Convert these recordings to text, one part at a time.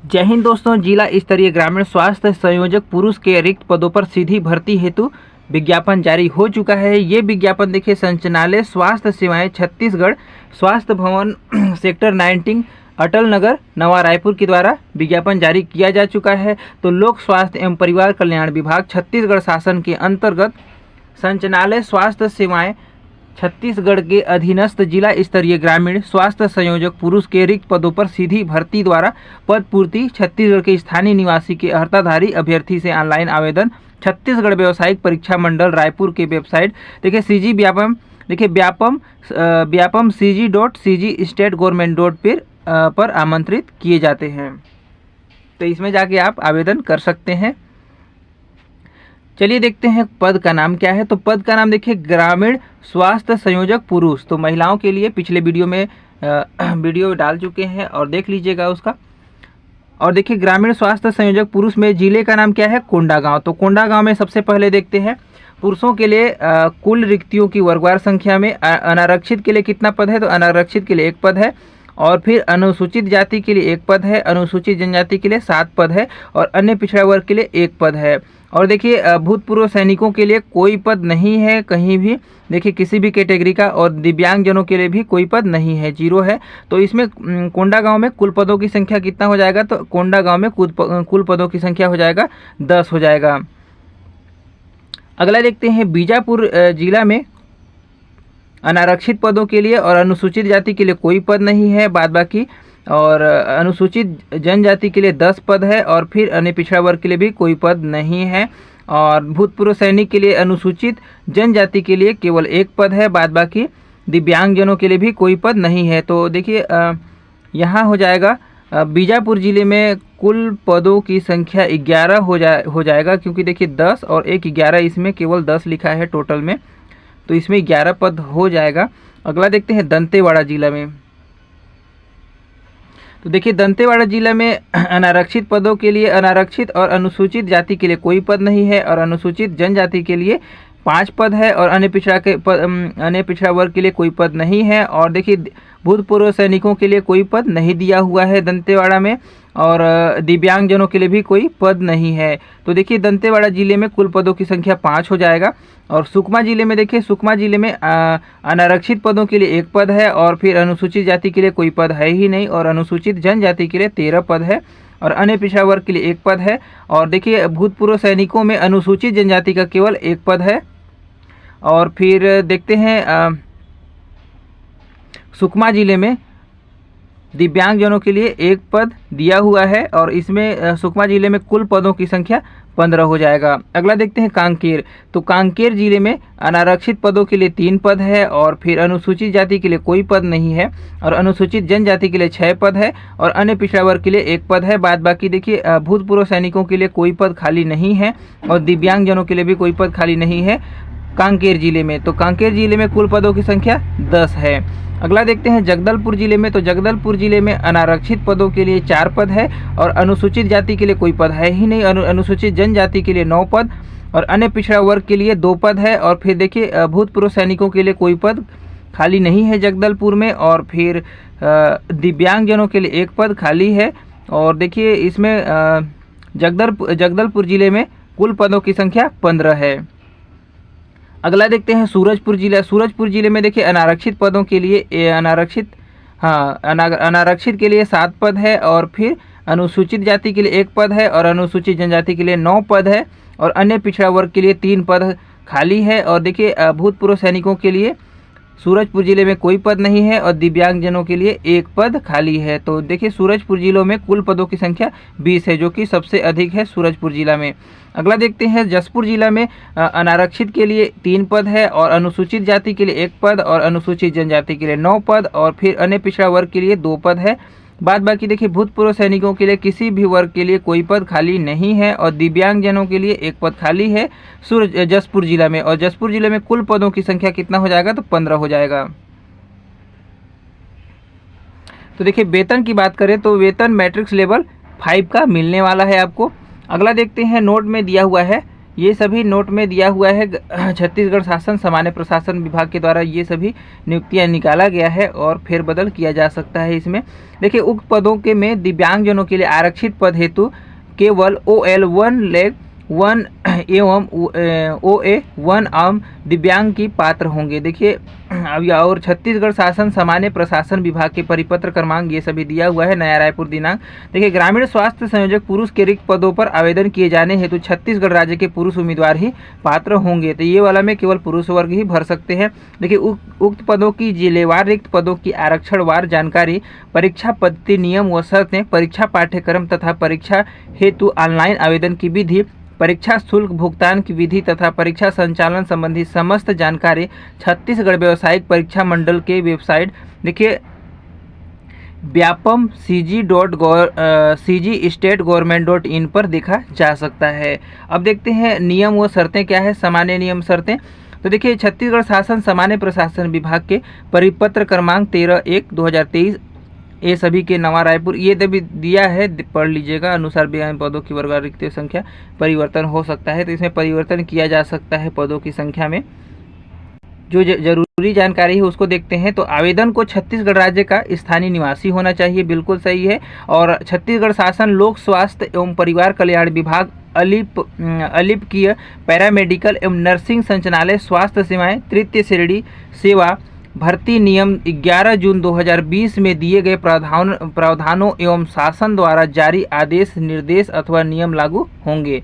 जय हिंद दोस्तों। जिला स्तरीय ग्रामीण स्वास्थ्य संयोजक पुरुष के रिक्त पदों पर सीधी भर्ती हेतु विज्ञापन जारी हो चुका है। ये विज्ञापन देखिए संचालनालय स्वास्थ्य सेवाएं छत्तीसगढ़ स्वास्थ्य भवन सेक्टर 19 अटल नगर नवा रायपुर के द्वारा विज्ञापन जारी किया जा चुका है। तो लोक स्वास्थ्य एवं परिवार कल्याण विभाग छत्तीसगढ़ शासन के अंतर्गत संचालनालय स्वास्थ्य सेवाएं छत्तीसगढ़ के अधीनस्थ जिला स्तरीय ग्रामीण स्वास्थ्य संयोजक पुरुष के रिक्त पदों पर सीधी भर्ती द्वारा पद पूर्ति छत्तीसगढ़ के स्थानीय निवासी के अर्हताधारी अभ्यर्थी से ऑनलाइन आवेदन छत्तीसगढ़ व्यवसायिक परीक्षा मंडल रायपुर के वेबसाइट देखिए सीजी व्यापम देखिए व्यापम cg.cg स्टेट गवर्नमेंट पर आमंत्रित किए जाते हैं। तो इसमें जाके आप आवेदन कर सकते हैं। चलिए देखते हैं पद का नाम क्या है। तो पद का नाम देखिए ग्रामीण स्वास्थ्य संयोजक पुरुष। तो महिलाओं के लिए पिछले वीडियो में वीडियो डाल चुके हैं और देख लीजिएगा उसका। और देखिए ग्रामीण स्वास्थ्य संयोजक पुरुष में जिले का नाम क्या है, कोंडागांव। तो कोंडागांव में सबसे पहले देखते हैं पुरुषों के लिए कुल रिक्तियों की वर्गवार संख्या में अनारक्षित के लिए कितना पद है। तो अनारक्षित के लिए 1 पद है और फिर अनुसूचित जाति के लिए 1 पद है, अनुसूचित जनजाति के लिए 7 पद है और अन्य पिछड़ा वर्ग के लिए 1 पद है। और देखिए भूतपूर्व सैनिकों के लिए कोई पद नहीं है कहीं भी, देखिए किसी भी कैटेगरी का, और दिव्यांगजनों के लिए भी कोई पद नहीं है, 0 है। तो इसमें कोंडागांव में कुल पदों की संख्या कितना हो जाएगा। तो कोंडागांव में कुल पदों की संख्या हो जाएगा 10 हो जाएगा। अगला देखते हैं बीजापुर जिला में अनारक्षित पदों के लिए और अनुसूचित जाति के लिए कोई पद नहीं है बाद बाकी, और अनुसूचित जनजाति के लिए 10 पद है और फिर अन्य पिछड़ा वर्ग के लिए भी कोई पद नहीं है। और भूतपूर्व सैनिक के लिए अनुसूचित जनजाति के लिए केवल 1 पद है बाद बाकी, दिव्यांगजनों के लिए भी कोई पद नहीं है। तो देखिए यहाँ हो जाएगा बीजापुर जिले में कुल पदों की संख्या 11 हो जाएगा, क्योंकि देखिए 10 और 1 11, इसमें केवल 10 लिखा है टोटल में, तो इसमें 11 पद हो जाएगा। अगला देखते हैं दंतेवाड़ा जिला में। तो देखिए दंतेवाड़ा जिला में अनारक्षित पदों के लिए अनारक्षित और अनुसूचित जाति के लिए कोई पद नहीं है और अनुसूचित जनजाति के लिए 5 पद है और अन्य पिछड़ा वर्ग के लिए कोई पद नहीं है। और देखिए भूतपूर्व सैनिकों के लिए कोई पद नहीं दिया हुआ है दंतेवाड़ा में, और दिव्यांगजनों के लिए भी कोई पद नहीं है। तो देखिए दंतेवाड़ा जिले में कुल पदों की संख्या 5 हो जाएगा। और सुकमा जिले में देखिए सुकमा जिले में अनारक्षित पदों के लिए 1 पद है और फिर अनुसूचित जाति के लिए कोई पद है ही नहीं, और अनुसूचित जनजाति के लिए 13 पद है और अन्य पिछड़ा वर्ग के लिए 1 पद है। और देखिए भूतपूर्व सैनिकों में अनुसूचित जनजाति का केवल 1 पद है। और फिर देखते हैं सुकमा जिले में दिव्यांगजनों के लिए 1 पद दिया हुआ है और इसमें सुकमा जिले में कुल पदों की संख्या 15 हो जाएगा। अगला देखते हैं कांकेर। तो कांकेर जिले में अनारक्षित पदों के लिए 3 पद है और फिर अनुसूचित जाति के लिए कोई पद नहीं है और अनुसूचित जनजाति के लिए 6 पद है और अन्य पिछड़ा वर्ग के लिए 1 पद है बाद बाकी। देखिए भूतपूर्व सैनिकों के लिए कोई पद खाली नहीं है और दिव्यांगजनों के लिए भी कोई पद खाली नहीं है कांकेर जिले में। तो कांकेर जिले में कुल पदों की संख्या 10 है। अगला देखते हैं जगदलपुर जिले में। तो जगदलपुर जिले में अनारक्षित पदों के लिए 4 पद है और अनुसूचित जाति के लिए कोई पद है ही नहीं, अनुसूचित जनजाति के लिए 9 पद और अन्य पिछड़ा वर्ग के लिए 2 पद है। और फिर देखिए भूतपूर्व सैनिकों के लिए कोई पद खाली नहीं है जगदलपुर में, और फिर दिव्यांगजनों के लिए 1 पद खाली है। और देखिए इसमें जगदलपुर जिले में कुल पदों की संख्या 15 है। अगला देखते हैं सूरजपुर जिला। सूरजपुर जिले में देखिए अनारक्षित पदों के लिए अनारक्षित के लिए 7 पद है और फिर अनुसूचित जाति के लिए 1 पद है और अनुसूचित जनजाति के लिए 9 पद है और अन्य पिछड़ा वर्ग के लिए 3 पद खाली है। और देखिए भूतपूर्व सैनिकों के लिए सूरजपुर जिले में कोई पद नहीं है और दिव्यांगजनों के लिए 1 पद खाली है। तो देखिए सूरजपुर जिलों में कुल पदों की संख्या 20 है, जो कि सबसे अधिक है सूरजपुर जिला में। अगला देखते हैं जसपुर जिला में अनारक्षित के लिए 3 पद है और अनुसूचित जाति के लिए 1 पद और अनुसूचित जनजाति के लिए 9 पद और फिर अन्य पिछड़ा वर्ग के लिए 2 पद है बाद बाकी। देखिए भूतपूर्व सैनिकों के लिए किसी भी वर्ग के लिए कोई पद खाली नहीं है और दिव्यांगजनों के लिए 1 पद खाली है जसपुर जिला में। और जसपुर जिले में कुल पदों की संख्या कितना हो जाएगा। तो 15 हो जाएगा। तो देखिए वेतन की बात करें तो वेतन मैट्रिक्स लेवल 5 का मिलने वाला है आपको। अगला देखते हैं नोट में दिया हुआ है ये सभी नोट में दिया हुआ है। छत्तीसगढ़ शासन सामान्य प्रशासन विभाग के द्वारा ये सभी नियुक्तियां निकाला गया है और फेरबदल किया जा सकता है इसमें। देखिए उक्त पदों के में दिव्यांगजनों के लिए आरक्षित पद हेतु केवल OL 1 लेग 1 एवं OA 1 आम दिव्यांग की पात्र होंगे। देखिए अब और छत्तीसगढ़ शासन सामान्य प्रशासन विभाग के परिपत्र क्रमांक ये सभी दिया हुआ है। नया रायपुर दिनांक। देखिए ग्रामीण स्वास्थ्य संयोजक पुरुष के रिक्त पदों पर आवेदन किए जाने हेतु छत्तीसगढ़ राज्य के पुरुष उम्मीदवार ही पात्र होंगे। तो ये वाला में केवल पुरुष वर्ग ही भर सकते हैं। देखिए उक्त पदों की जिलेवार रिक्त पदों की आरक्षणवार जानकारी, परीक्षा पद्धति, नियम व शर्तें, परीक्षा पाठ्यक्रम तथा परीक्षा हेतु ऑनलाइन आवेदन की विधि, परीक्षा शुल्क भुगतान की विधि तथा परीक्षा संचालन संबंधी समस्त जानकारी छत्तीसगढ़ व्यावसायिक परीक्षा मंडल के वेबसाइट देखिए व्यापम cg.stategov.in पर देखा जा सकता है। अब देखते हैं नियम व शर्तें क्या है। सामान्य नियम शर्तें तो देखिए छत्तीसगढ़ शासन सामान्य प्रशासन विभाग के परिपत्र क्रमांक 13/1/2023 ये सभी के नवा रायपुर ये भी दिया है, पढ़ लीजिएगा। अनुसार बयान पदों की वर्ग रिक्त संख्या परिवर्तन हो सकता है, तो इसमें परिवर्तन किया जा सकता है पदों की संख्या में। जो जरूरी जानकारी है उसको देखते हैं। तो आवेदन को छत्तीसगढ़ राज्य का स्थानीय निवासी होना चाहिए, बिल्कुल सही है। और छत्तीसगढ़ शासन लोक स्वास्थ्य एवं परिवार कल्याण विभाग अलिपकीय पैरामेडिकल एवं नर्सिंग संचालनालय स्वास्थ्य सेवाएं तृतीय श्रेणी सेवा भर्ती नियम 11 जून 2020 में दिए गए प्रावधानों एवं शासन द्वारा जारी आदेश, निर्देश अथवा नियम लागू होंगे।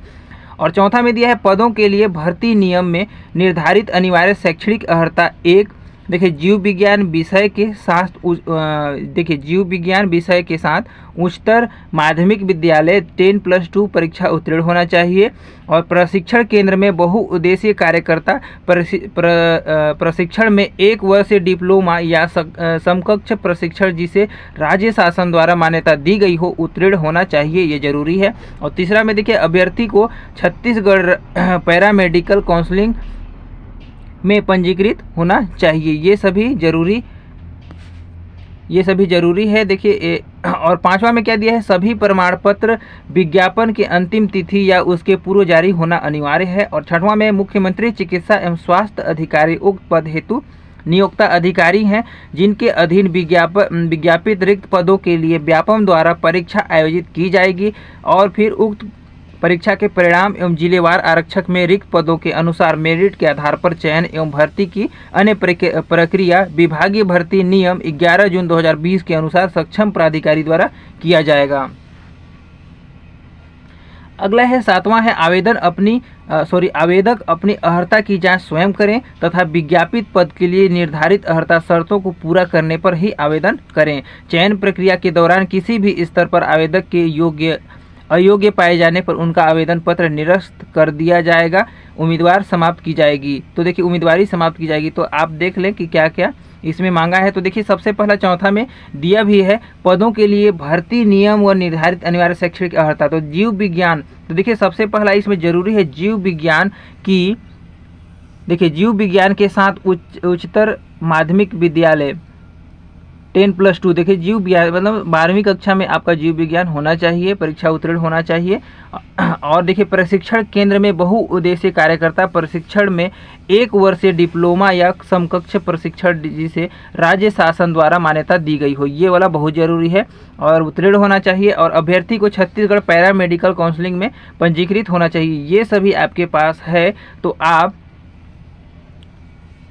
और चौथा में दिया है पदों के लिए भर्ती नियम में निर्धारित अनिवार्य शैक्षणिक अर्हता 1। देखिए जीव विज्ञान विषय के साथ उच्चतर माध्यमिक विद्यालय 10+2 परीक्षा उत्तीर्ण होना चाहिए। और प्रशिक्षण केंद्र में बहुउद्देशीय कार्यकर्ता प्रशिक्षण में 1 वर्षीय डिप्लोमा या समकक्ष प्रशिक्षण जिसे राज्य शासन द्वारा मान्यता दी गई हो उत्तीर्ण होना चाहिए, ये जरूरी है। और तीसरा में देखिए अभ्यर्थी को छत्तीसगढ़ पैरामेडिकल काउंसिलिंग में पंजीकृत होना चाहिए, ये सभी जरूरी है। देखिए और पांचवा में क्या दिया है, सभी प्रमाण पत्र विज्ञापन की अंतिम तिथि या उसके पूर्व जारी होना अनिवार्य है। और छठवां में मुख्यमंत्री चिकित्सा एवं स्वास्थ्य अधिकारी उक्त पद हेतु नियोक्ता अधिकारी हैं जिनके अधीन विज्ञापित रिक्त पदों के लिए व्यापम द्वारा परीक्षा आयोजित की जाएगी। और फिर उक्त परीक्षा के परिणाम एवं जिलेवार आरक्षक में रिक्त पदों के अनुसार मेरिट के आधार पर चयन एवं भर्ती की अन्य प्रक्रिया विभागीय भर्ती नियम 11 जून 2020 के अनुसार सक्षम प्राधिकारी द्वारा किया जाएगा। अगला है सातवां है आवेदक अपनी अर्हता की जांच स्वयं करें तथा विज्ञापित पद के लिए निर्धारित अर्हता शर्तों को पूरा करने पर ही आवेदन करें। चयन प्रक्रिया के दौरान किसी भी स्तर पर आवेदक के अयोग्य पाए जाने पर उनका आवेदन पत्र निरस्त कर दिया जाएगा, उम्मीदवार समाप्त की जाएगी। तो देखिए उम्मीदवारी समाप्त की जाएगी। तो आप देख लें कि क्या क्या इसमें मांगा है। तो देखिए सबसे पहला चौथा में दिया भी है पदों के लिए भर्ती नियम व निर्धारित अनिवार्य शैक्षणिक अर्हता। तो जीव विज्ञान, तो देखिए सबसे पहला इसमें जरूरी है जीव विज्ञान की, देखिए जीव विज्ञान के साथ उच्चतर माध्यमिक विद्यालय 10+2। देखिए जीव विज्ञान मतलब 12वीं कक्षा में आपका जीव विज्ञान होना चाहिए, परीक्षा उत्तीर्ण होना चाहिए। और देखिए प्रशिक्षण केंद्र में बहुउद्देशीय कार्यकर्ता प्रशिक्षण में 1 वर्षीय डिप्लोमा या समकक्ष प्रशिक्षण जिसे राज्य शासन द्वारा मान्यता दी गई हो, ये वाला बहुत जरूरी है और उत्तीर्ण होना चाहिए। और अभ्यर्थी को छत्तीसगढ़ पैरामेडिकल काउंसिलिंग में पंजीकृत होना चाहिए। ये सभी आपके पास है तो आप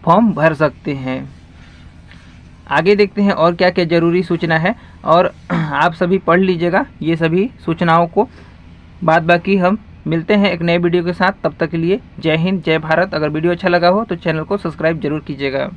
फॉर्म भर सकते हैं। आगे देखते हैं और क्या क्या जरूरी सूचना है और आप सभी पढ़ लीजिएगा ये सभी सूचनाओं को। बाद बाकी हम मिलते हैं एक नए वीडियो के साथ, तब तक के लिए जय हिंद जय भारत। अगर वीडियो अच्छा लगा हो तो चैनल को सब्सक्राइब जरूर कीजिएगा।